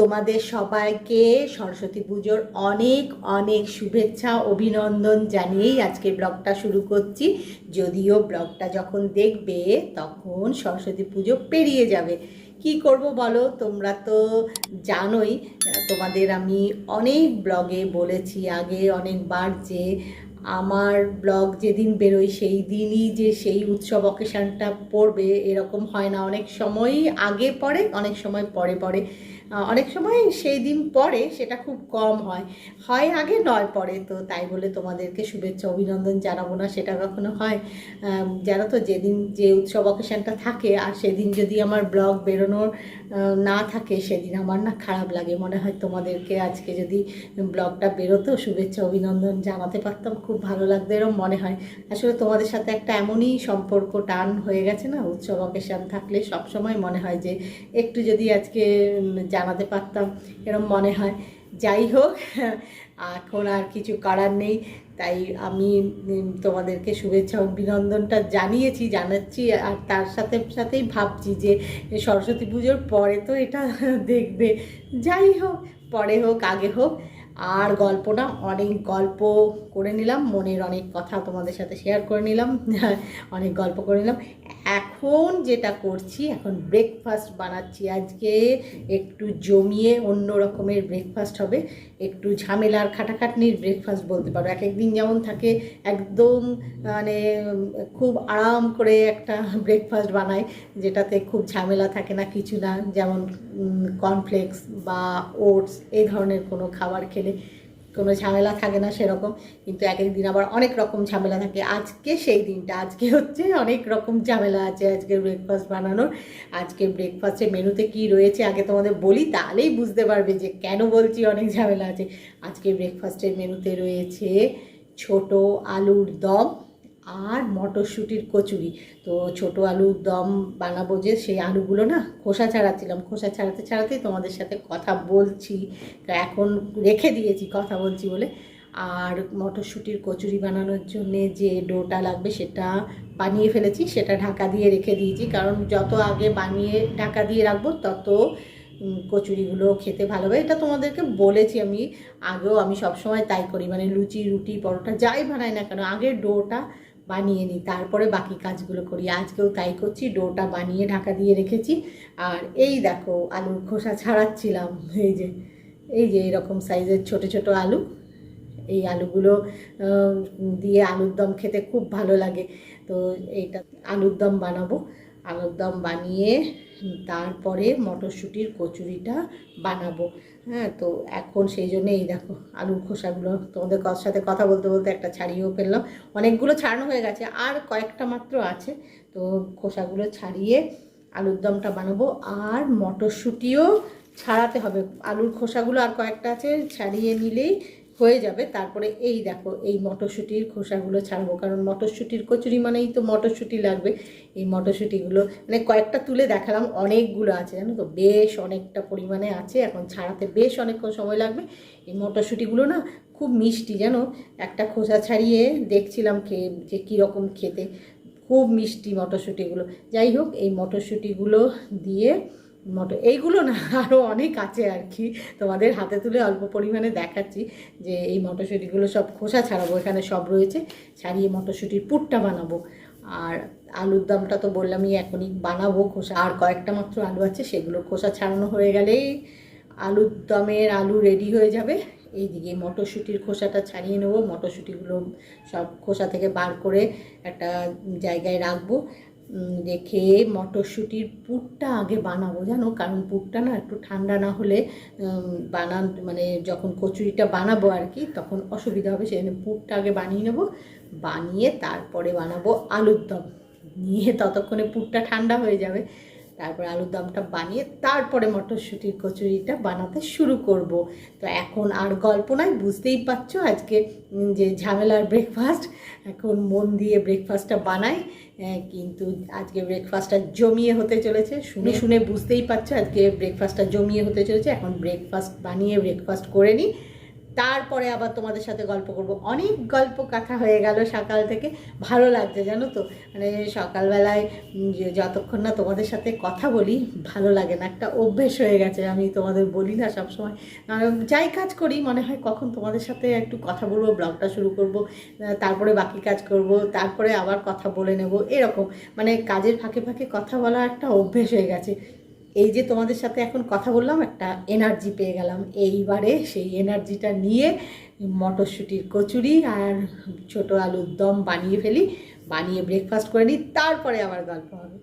তোমাদের সবাইকে সরস্বতী পুজোর অনেক অনেক শুভেচ্ছা অভিনন্দন জানিয়েই আজকে ব্লগটা শুরু করছি। যদিও ব্লগটা যখন দেখবে তখন সরস্বতী পুজো পেরিয়ে যাবে। কি করব বলো, তোমরা তো জানোই। তোমাদের আমি অনেক ব্লগে বলেছি আগে অনেকবার যে আমার ব্লগ যেদিন বেরোয় সেই দিনই যে সেই উৎসব অকেশনটা পড়বে এরকম হয় না। অনেক সময়ই আগে পড়ে, অনেক সময় পরে পড়ে, অনেক সময় সেই দিন পরে, সেটা খুব কম হয়, হয় আগে নয় পরে। তো তাই বলে তোমাদেরকে শুভেচ্ছা অভিনন্দন জানাবো না, সেটা কখনো হয়? জানো তো, যেদিন যে উৎসব অকেশনটা থাকে আর সেদিন যদি আমার ব্লগ বেরোনোর না থাকে, সেদিন আমার না খারাপ লাগে। মনে হয় তোমাদেরকে আজকে যদি ব্লগটা বেরোতো, শুভেচ্ছা অভিনন্দন জানাতে পারতাম, খুব ভালো লাগতো, এরকম মনে হয়। আসলে তোমাদের সাথে একটা এমনই সম্পর্ক টান হয়ে গেছে না, উৎসব অকেশন থাকলে সবসময় মনে হয় যে একটু যদি আজকে জানাতে পারতাম, এরকম মনে হয়। যাই হোক, এখন আর কিছু করার নেই। তাই আমি তোমাদেরকে শুভেচ্ছা অভিনন্দনটা জানাচ্ছি, আর তার সাথে সাথেই ভাবছি যে সরস্বতী পুজোর পরে তো এটা দেখবে। যাই হোক, পরে হোক আগে হোক, আর গল্প না, অনেক গল্প করে নিলাম, মনের অনেক কথা তোমাদের সাথে শেয়ার করে নিলাম, অনেক গল্প করে নিলাম। এখন যেটা করছি, এখন ব্রেকফাস্ট বানাচ্ছি। আজকে একটু জমিয়ে অন্য রকমের ব্রেকফাস্ট হবে, একটু ঝামেলার খাটাখাটনির ব্রেকফাস্ট বলতে পারো। এক একদিন যেমন থাকে একদম মানে খুব আরাম করে একটা ব্রেকফাস্ট বানাই, যেটাতে খুব ঝামেলা থাকে না, কিছু না, যেমন কর্নফ্লেক্স বা ওটস এই ধরনের কোনো খাবার খেলে কোনো ঝামেলা থাকে না সেরকম। কিন্তু এক একদিন আবার অনেক রকম ঝামেলা থাকে। আজকে সেই দিনটা, আজকে হচ্ছে অনেক রকম ঝামেলা আছে আজকে ব্রেকফাস্ট বানানোর। আজকে ব্রেকফাস্টের মেনুতে কি রয়েছে আগে তোমাদের বলি, তাহলেই বুঝতে পারবে যে কেন বলছি অনেক ঝামেলা আছে। আজকে ব্রেকফাস্টের মেনুতে রয়েছে ছোট আলুর দম আর মটরশুঁটির কচুরি। তো ছোট আলুর দম বানাবো, যে সেই আলুগুলো না খোসা ছাড়াচ্ছিলাম, খোসা ছাড়াতে ছাড়াতেই তোমাদের সাথে কথা বলছি, এখন রেখে দিয়েছি কথা বলছি বলে। আর মটরশুঁটির কচুরি বানানোর জন্যে যে ডোটা লাগবে সেটা বানিয়ে ফেলেছি, সেটা ঢাকা দিয়ে রেখে দিয়েছি, কারণ যত আগে বানিয়ে ঢাকা দিয়ে রাখবো তত কচুরিগুলো খেতে ভালো হবে। এটা তোমাদেরকে বলেছি আমি আগেও, আমি সবসময় তাই করি, মানে লুচি রুটি পরোটা যাই বানাই না কেন আগে ডোটা বানিয়ে নিই, তারপরে বাকি কাজগুলো করি। আজকেও তাই করছি, ডোটা বানিয়ে ঢাকা দিয়ে রেখেছি। আর এই দেখো আলুর খোসা ছাড়াচ্ছিলাম, এই যে এরকম সাইজের ছোট ছোট আলু, এই আলুগুলো দিয়ে আলুর দম খেতে খুব ভালো লাগে। তো এইটা আলুর দম বানাবো, আলুর দম বানিয়ে তারপরে মটরশুঁটির কচুরিটা বানাবো। হ্যাঁ, তো এখন সেই জন্য এই দেখো আলুর খোসাগুলো তোমাদের সাথে কথা বলতে বলতে একটা ছাড়িয়েও ফেললাম। অনেকগুলো ছাড়ানো হয়ে গেছে, আর কয়েকটা মাত্র আছে। তো খোসাগুলো ছাড়িয়ে আলুর দমটা বানাবো, আর মটরশুঁটিও ছাড়াতে হবে। আলুর খোসাগুলো আর কয়েকটা আছে, ছাড়িয়ে নিলেই হয়ে যাবে। তারপরে এই দেখো এই মটরশুঁটির খোসাগুলো ছাড়বো, কারণ মটরশুঁটির কচুরি মানেই তো মটরশুঁটি লাগবে। এই মটরশুঁটিগুলো মানে কয়েকটা তুলে দেখালাম, অনেকগুলো আছে জানো তো, বেশ অনেকটা পরিমাণে আছে, এখন ছাড়াতে বেশ অনেকক্ষণ সময় লাগবে। এই মটরশুঁটিগুলো না খুব মিষ্টি, জানো, একটা খোসা ছাড়িয়ে দেখছিলাম খেয়ে যে কীরকম খেতে, খুব মিষ্টি মটরশুঁটিগুলো। যাই হোক, এই মটরশুঁটিগুলো দিয়ে এইগুলো না আরও অনেক আছে আর কি, তোমাদের হাতে তুলে অল্প পরিমাণে দেখাচ্ছি যে এই মটরশুঁটিগুলো সব খোসা ছাড়াবো, এখানে সব রয়েছে, ছাড়িয়ে মটরশুঁটির পুরটা বানাবো। আর আলুর দমটা তো বললামই এখনই বানাবো, খোসা আর কয়েকটা মাত্র আলু আছে, সেগুলো খোসা ছাড়ানো হয়ে গেলেই আলুর দমের আলু রেডি হয়ে যাবে। এইদিকে মটরশুঁটির খোসাটা ছাড়িয়ে নেবো, মটরশুঁটিগুলো সব খোসা থেকে বার করে একটা জায়গায় রাখবো, রেখে মটরশুঁটির পুরটা আগে বানাবো জানো, কারণ পুরটা না একটু ঠান্ডা না হলে মানে যখন কচুরিটা বানাবো আর কি তখন অসুবিধা হবে, সেই জন্য পুরটা আগে বানিয়ে নেবো, বানিয়ে তারপরে বানাবো আলুর দম। নিয়ে ততক্ষণে পুরটা ঠান্ডা হয়ে যাবে, তারপরে আলুর দমটা বানিয়ে তারপরে মটরশুঁটির কচুরিটা বানাতে শুরু করব। তো এখন আর গল্প নয়, বুঝতেই পারছো আজকে যে ঝামেলার ব্রেকফাস্ট, এখন মন দিয়ে ব্রেকফাস্টটা বানাই। কিন্তু আজকে ব্রেকফাস্টটা জমিয়ে হতে চলেছে, শুনে শুনে বুঝতেই পারছো আজকে ব্রেকফাস্টটা জমিয়ে হতে চলেছে। এখন ব্রেকফাস্ট বানিয়ে ব্রেকফাস্ট করে নিই, তারপরে আবার তোমাদের সাথে গল্প করব। অনেক গল্প কথা হয়ে গেল সকাল থেকে, ভালো লাগছে জানো তো। মানে সকালবেলায় যতক্ষণ না তোমাদের সাথে কথা বলি ভালো লাগে না, একটা অভ্যেস হয়ে গেছে। আমি তোমাদের বলি না সবসময়, যাই কাজ করি মনে হয় কখন তোমাদের সাথে একটু কথা বলবো, ব্লগটা শুরু করব, তারপরে বাকি কাজ করব, তারপরে আবার কথা বলে নেব, এরকম মানে কাজের ফাঁকে ফাঁকে কথা বলা একটা অভ্যেস হয়ে গেছে। এই যে তোমাদের সাথে এখন কথা বললাম, একটা এনার্জি পেয়ে গেলাম। এইবারে সেই এনার্জিটা নিয়ে মটরশুঁটির কচুরি আর ছোট আলুর দম বানিয়ে ফেলি, বানিয়ে ব্রেকফাস্ট করে নিই, তারপরে আবার গল্প হবে।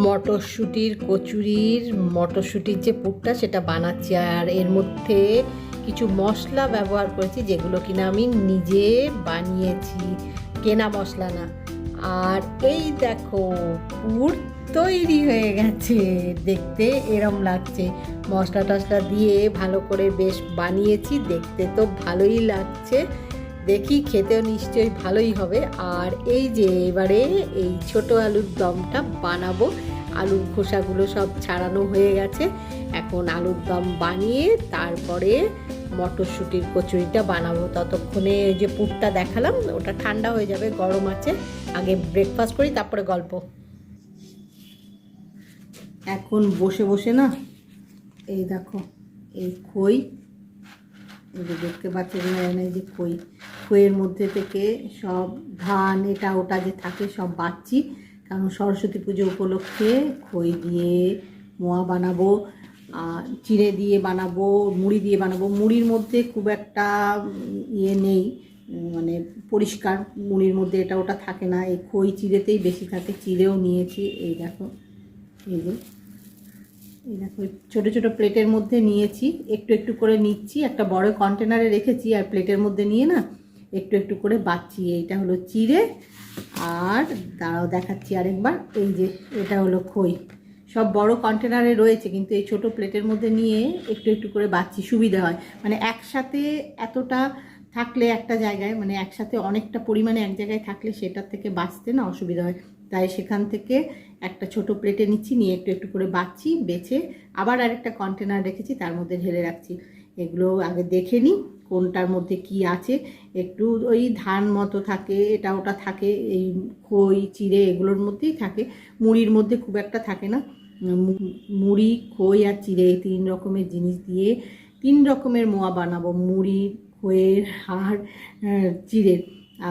মটরশুঁটির কচুরির মটরশুঁটির যে পুরটা সেটা বানাচ্ছি, আর এর মধ্যে কিছু মশলা ব্যবহার করেছি যেগুলো কিনা আমি নিজে বানিয়েছি, কেনা মশলা না। আর এই দেখো পুর তৈরি হয়ে গেছে, দেখতে এরম লাগছে। মশলা টশলা দিয়ে ভালো করে বেশ বানিয়েছি, দেখতে তো ভালোই লাগছে, দেখি খেতেও নিশ্চয়ই ভালোই হবে। আর এই যে এবারে এই ছোট আলুর দমটা বানাবো, আলুর খোসাগুলো সব ছাড়ানো হয়ে গেছে। এখন আলুর দম বানিয়ে তারপরে মটরশুঁটির কচুরিটা বানাবো। ততক্ষণে যে পুরটা দেখালাম ওটা ঠান্ডা হয়ে যাবে, গরম আছে। আগে ব্রেকফাস্ট করি, তারপরে গল্প। এখন বসে বসে না, এই দেখো এই খই, এই যে দেখতে পাচ্ছেন এই যে খইয়ের মধ্যে থেকে সব ধান এটা ওটা যে থাকে সব বাচ্ছি, কারণ সরস্বতী পুজো উপলক্ষে খই দিয়ে মোয়া বানাবো, চিড়ে দিয়ে বানাবো, মুড়ি দিয়ে বানাবো। মুড়ির মধ্যে খুব একটা ইয়ে নেই, মানে পরিষ্কার মুড়ির মধ্যে এটা ওটা থাকে না, এই খই চিড়েতেই বেশি থাকে। চিড়েও নিয়েছি, এই দেখো এই যে এই দেখো ছোটো ছোটো প্লেটের মধ্যে নিয়েছি, একটু একটু করে নিচ্ছি, একটা বড় কন্টেনারে রেখেছি আর প্লেটের মধ্যে নিয়ে না একটু একটু করে বাচ্ছি। এইটা হলো চিড়ে, আর দাঁড়াও দেখাচ্ছি আরেকবার, এই যে এটা হলো খই। সব বড় কন্টেনারে রয়েছে, কিন্তু এই ছোট প্লেটের মধ্যে নিয়ে একটু একটু করে বাচ্ছি, সুবিধা হয়। মানে একসাথে এতটা থাকলে একটা জায়গায়, মানে একসাথে অনেকটা পরিমাণে এক জায়গায় থাকলে সেটার থেকে বাঁচতে না অসুবিধা হয়, তাই সেখান থেকে একটা ছোট প্লেটে নিচ্ছি, নিয়ে একটু একটু করে বাচ্ছি, বেছে আবার আরেকটা কন্টেনার রেখেছি, তার মধ্যে ঢেলে রাখছি। এগুলো আগে দেখে নিই কোনটার মধ্যে কি আছে। একটু ওই ধান মতো থাকে, এটা ওটা থাকে, এই খই চিড়ে এগুলোর মধ্যেই থাকে, মুড়ির মধ্যে খুব একটা থাকে না। মুড়ি, খই আর চিড়ে এই 3 রকমের জিনিস দিয়ে 3 রকমের মোয়া বানাবো, মুড়ি, খইয়ের আর চিড়ের,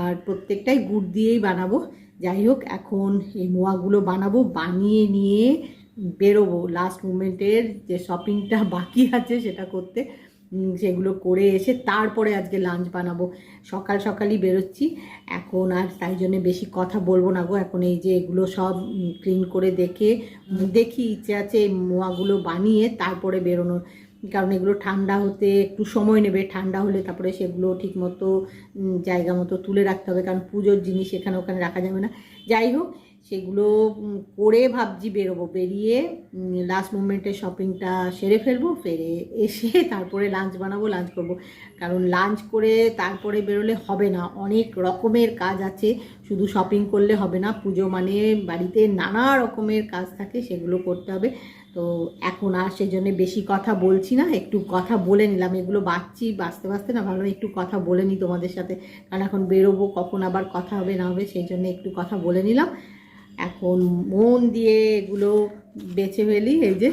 আর প্রত্যেকটাই গুড় দিয়েই বানাবো। যাই হোক, এখন এই মোয়াগুলো বানাবো, বানিয়ে নিয়ে বেরোবো। লাস্ট মোমেন্টের যে শপিংটা বাকি আছে সেটা করতে, সেগুলো করে এসে তারপরে আজকে লাঞ্চ বানাবো। সকাল সকালই বেরোচ্ছি এখন, আর তাই জন্যে বেশি কথা বলবো না গো। এখন এই যে এগুলো সব ক্লিন করে দেখি ইচ্ছে আছে এই মোয়াগুলো বানিয়ে তারপরে বেরোনোর, কারণ এগুলো ঠান্ডা হতে একটু সময় নেবে। ঠান্ডা হলে তারপরে সেগুলো ঠিক মতো জায়গা মতো তুলে রাখতে হবে, কারণ পুজোর জিনিস এখানে ওখানে রাখা যাবে না। যাই হোক, সেগুলো করে ভাবছি বেরোবো, বেরিয়ে লাস্ট মোমেন্টে শপিংটা সেরে ফেলবো, ফেরে এসে তারপরে লাঞ্চ বানাবো, লাঞ্চ করব। কারণ লাঞ্চ করে তারপরে বেরোলে হবে না, অনেক রকমের কাজ আছে, শুধু শপিং করলে হবে না। পুজো মানে বাড়িতে নানা রকমের কাজ থাকে, সেগুলো করতে হবে। তো এখন আর সেজন্য বেশি কথা বলছি না, একটু কথা বলে নিলাম। এগুলো বাঁচতে বাঁচতে না ভালো, একটু কথা বলে নিই তোমাদের সাথে, কারণ এখন বেরোবো, কখন আবার কথা হবে না হবে, সেই জন্য একটু কথা বলে নিলাম। এখন মন দিয়ে এগুলো বেছে ফেলি, এই যে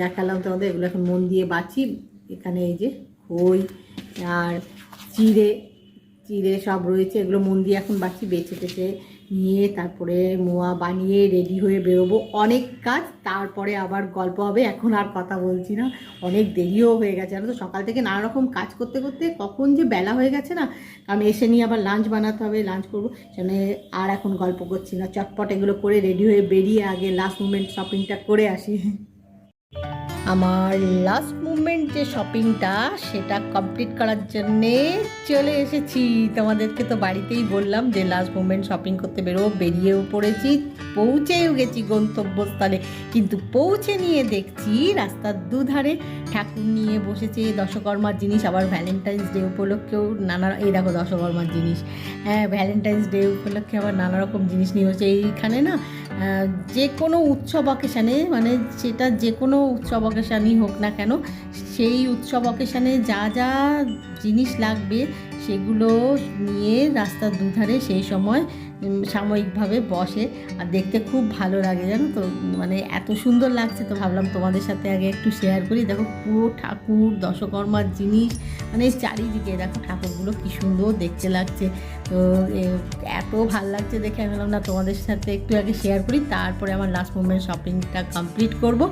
দেখালাম তোমাদের, এগুলো এখন মন দিয়ে বাছি। এখানে এই যে খই আর চিড়ে সব রয়েছে, এগুলো মন দিয়ে এখন বাছি, বেছে টেছে নিয়ে তারপরে মোয়া বানিয়ে রেডি হয়ে বেরোবো। অনেক কাজ, তারপরে আবার গল্প হবে। এখন আর কথা বলছি না, অনেক দেরিও হয়ে গেছে। আর তো সকাল থেকে নানা রকম কাজ করতে করতে কখন যে বেলা হয়ে গেছে না, কারণ এসে নিয়ে আবার লাঞ্চ বানাতে হবে, লাঞ্চ করবো, সেখানে আর এখন গল্প করছি না। চটপট এগুলো করে রেডি হয়ে বেরিয়ে আগে লাস্ট মোমেন্ট শপিংটা করে আসি। আমার লাস্ট মুভমেন্ট যে শপিংটা সেটা কমপ্লিট করার জন্যে চলে এসেছি। তোমাদেরকে তো বাড়িতেই বললাম যে লাস্ট মুভমেন্ট শপিং করতে বেরিয়েও পড়েছি, পৌঁছেও গেছি গন্তব্যস্থলে। কিন্তু পৌঁছে নিয়ে দেখছি রাস্তার দুধারে ঠাকুর নিয়ে বসেছে, দশকর্মার জিনিস, আবার ভ্যালেন্টাইন্স ডে উপলক্ষেও এই দেখো দশকর্মার জিনিস, হ্যাঁ ভ্যালেন্টাইন্স ডে উপলক্ষে আবার নানা রকম জিনিস নিয়ে বসে। এইখানে না যে কোনো উৎসব অকেশানে, মানে সেটা যে কোনো উৎসব অকেশানই হোক না কেন, সেই উৎসব অকেশানে যা যা জিনিস লাগবে সেগুলো নিয়ে রাস্তার দুধারে সেই সময় সাময়িকভাবে বসে। আর দেখতে খুব ভালো লাগে জানো তো, মানে এত সুন্দর লাগছে, তো ভাবলাম তোমাদের সাথে আগে একটু শেয়ার করি। দেখো পুরো ঠাকুর দশকর্মার জিনিস, মানে চারিদিকে দেখো ঠাকুরগুলো কী সুন্দর দেখতে লাগছে। তো এত ভাল লাগছে দেখে আমি বললাম না তোমাদের সাথে একটু আগে শেয়ার করি, তারপরে আমার লাস্ট মোমেন্ট শপিংটা কমপ্লিট করব।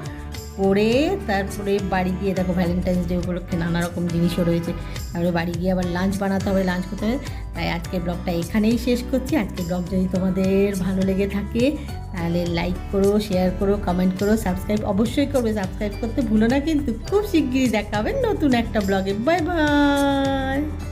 করে তারপরে বাড়ি গিয়ে দেখো ভ্যালেন্টাইন্স ডে উপলক্ষে নানা রকম জিনিসও রয়েছে, তারপরে বাড়ি গিয়ে আবার লাঞ্চ বানাতে হবে, লাঞ্চ করতে হবে। তাই আজকের ব্লগটা এখানেই শেষ করছি। আজকের ব্লগ যদি তোমাদের ভালো লেগে থাকে তাহলে লাইক করো, শেয়ার করো, কমেন্ট করো, সাবস্ক্রাইব অবশ্যই করবে, সাবস্ক্রাইব করতে ভুলো না কিন্তু। খুব শিগগিরই দেখা হবে নতুন একটা ব্লগে। Bye bye.